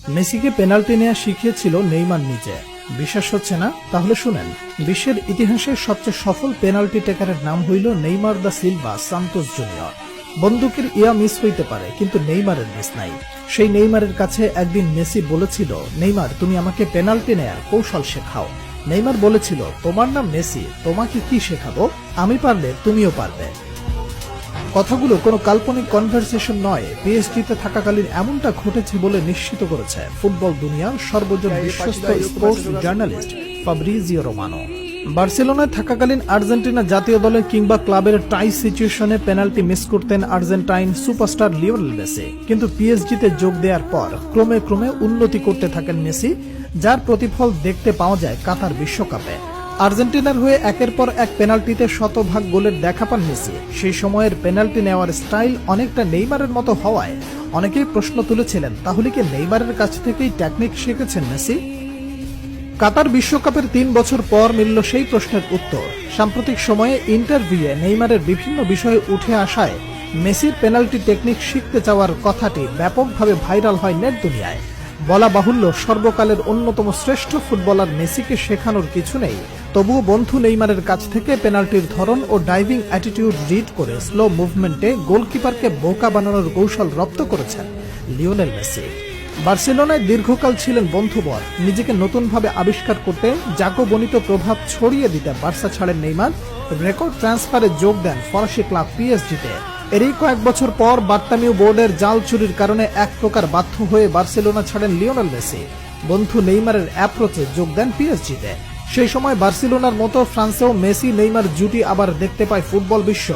মেসিকে পেনাল্টি নেওয়া শিখিয়েছিল নেইমার নিজে। বিশ্বাস হচ্ছে না? তাহলে শুনেন। বিশ্বের ইতিহাসের সবচেয়ে সফল পেনাল্টি টেকারের নাম হইল Neymar da Silva Santos junior. বন্দুকের ইয়া মিস হইতে পারে, কিন্তু নেইমারের মিস নাই। সেই নেইমারের কাছে একদিন মেসি বলেছিল, নেইমার তুমি আমাকে পেনাল্টি নেয়ার কৌশল শেখাও। নেইমার বলেছিল, তোমার নাম মেসি, তোমাকে কি শেখাবো? আমি পারলে তুমিও পারবে। কথাগুলো কোনো কাল্পনিক কনভারসেশন নয়, পিএসজিতে থাকাকালীন এমনটা ঘটেছে বলে নিশ্চিত করেছে ফুটবল দুনিয়ার সর্বজন বিশ্বস্ত স্পোর্টস জার্নালিস্ট ফাব্রিজিও রোমানো। বার্সেলোনায় থাকাকালীন আর্জেন্টিনা জাতীয় দলের কিংবা ক্লাবের টাই সিচুয়েশনে পেনাল্টি মিস করতেন আর্জেন্টাইন সুপারস্টার লিওনেল মেসি। কিন্তু পিএসজিতে যোগ দেওয়ার পর ক্রমে ক্রমে উন্নতি করতে থাকেন মেসি, যার প্রতিফল দেখতে পাওয়া যায় কাতার বিশ্বকাপে। আর্জেন্টিনার হয়ে একের পর এক পেনাল্টিতে শতভাগ গোলের দেখা পান মেসি। সেই সময়ের পেনাল্টি নেওয়ার স্টাইল অনেকটা নেইমারের মতো হওয়ায় অনেকেই প্রশ্ন তুলেছিলেন, তাহলে কি নেইমারের কাছ থেকেই টেকনিক শিখেছেন মেসি? কাতার বিশ্বকাপের 3 বছর পর মিলল সেই প্রশ্নের উত্তর। সাম্প্রতিক সময়ে ইন্টারভিউয়ে নেইমারের বিভিন্ন বিষয়ে উঠে আসায় মেসির পেনাল্টি টেকনিক শিখতে চাওয়ার কথাটি ব্যাপকভাবে ভাইরাল হয় নেট দুনিয়ায়। বলা বাহুল্য, সর্বকালের অন্যতম শ্রেষ্ঠ ফুটবলার মেসিকে শেখানোর কিছু নেই, তবুও বন্ধু নেইমারের কাছ থেকে পেনাল্টির ধরন ও ডাইভিং অ্যাটিটিউড রিড করে স্লো মুভমেন্টে গোলকিপারকে বোকা বানানোর কৌশল রপ্ত করেছেন লিওনেল মেসি। বার্সেলোনায় দীর্ঘকাল ছিলেন বন্ধুবর। নিজেকে নতুনভাবে আবিষ্কার করতে জাকবনিত প্রভাব ছড়িয়ে দিতে বার্সা ছাড়েন নেইমার। রেকর্ড ট্রান্সফারে যোগ দেন ফরাসি ক্লাব পিএসজিতে। এরই কয়েক বছর পর বার্তামিউ বোর্ডের জাল চুরির কারণে এক প্রকার বাধ্য হয়ে বার্সেলোনা ছাড়েন লিওনেল মেসি। বন্ধু নেইমারের অ্যাপ্রোচে যোগ দেন পিএসজিতে। সেই সময় বার্সেলোনার মতো ফ্রান্সেও মেসি নেইমার জুটি আবার দেখতে পায় ফুটবল বিশ্ব।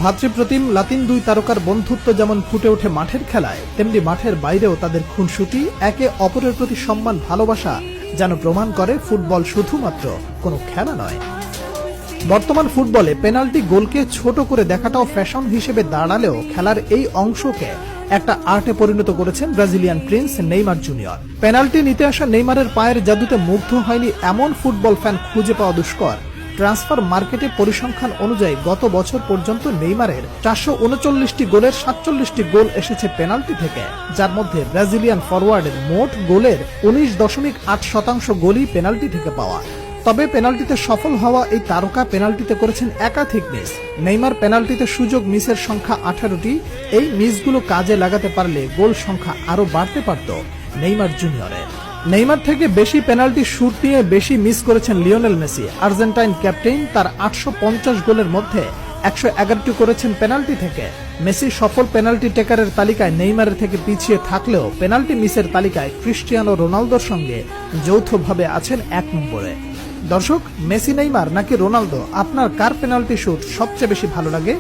ভাতৃপ্রতিম লাতিন দুই তারকার বন্ধুত্ব যেমন ফুটে ওঠে মাঠের খেলায়, তেমনি মাঠের বাইরেও তাদের খুনসুটি, একে অপরের প্রতি সম্মান, ভালোবাসা যেন প্রমাণ করে ফুটবল শুধুমাত্র কোনো খেলা নয়। বর্তমান ফুটবলে পেনাল্টি গোলকে ছোট করে দেখাটাও ফ্যাশন হিসেবে দাঁড়ালেও খেলার এই অংশকে একটা আর্টে পরিণত করেছেন Brazilian Prince Neymar junior. Penalty নিতে আসা নেইমারের পায়ের জাদুতে মুগ্ধ হয়নি এমন ফুটবল ফ্যান খুঁজে পাওয়া দুষ্কর। ট্রান্সফার মার্কেটে পরিসংখ্যান অনুযায়ী গত বছর পর্যন্ত নেইমারের 439টি গোলের 47টি গোল এসেছে পেনাল্টি থেকে, যার মধ্যে ব্রাজিলিয়ান ফরওয়ার্ডের মোট গোলের 19.8% গোলই পেনাল্টি থেকে পাওয়া। তবে পেনাল্টিতে সফল হওয়া এই তারকা পেনাল্টিতে করেছেন একাধিক মিস। নেইমার পেনাল্টিতে সুযোগ মিসের সংখ্যা 18টি। এই মিসগুলো কাজে লাগাতে পারলে গোল সংখ্যা আরো বাড়তে পারত নেইমার জুনিয়রের। নেইমার থেকে বেশি পেনাল্টি শুট নিয়ে বেশি মিস করেছেন লিওনেল মেসি। আর্জেন্টাইন ক্যাপ্টেন তার 850 গোলের মধ্যে 111টি করেছেন পেনাল্টি থেকে। মেসি সফল পেনাল্টি টেকারের তালিকায় নেইমারের থেকে পিছিয়ে থাকলেও পেনাল্টি মিসের তালিকায় ক্রিস্টিয়ানো রোনালদোর সঙ্গে যৌথভাবে আছেন 1 নম্বরে। দর্শক, মেসি নেইমার নাকি রোনালদো, আপনার কার পেনাল্টি শুট সবচেয়ে বেশি ভালো লাগে?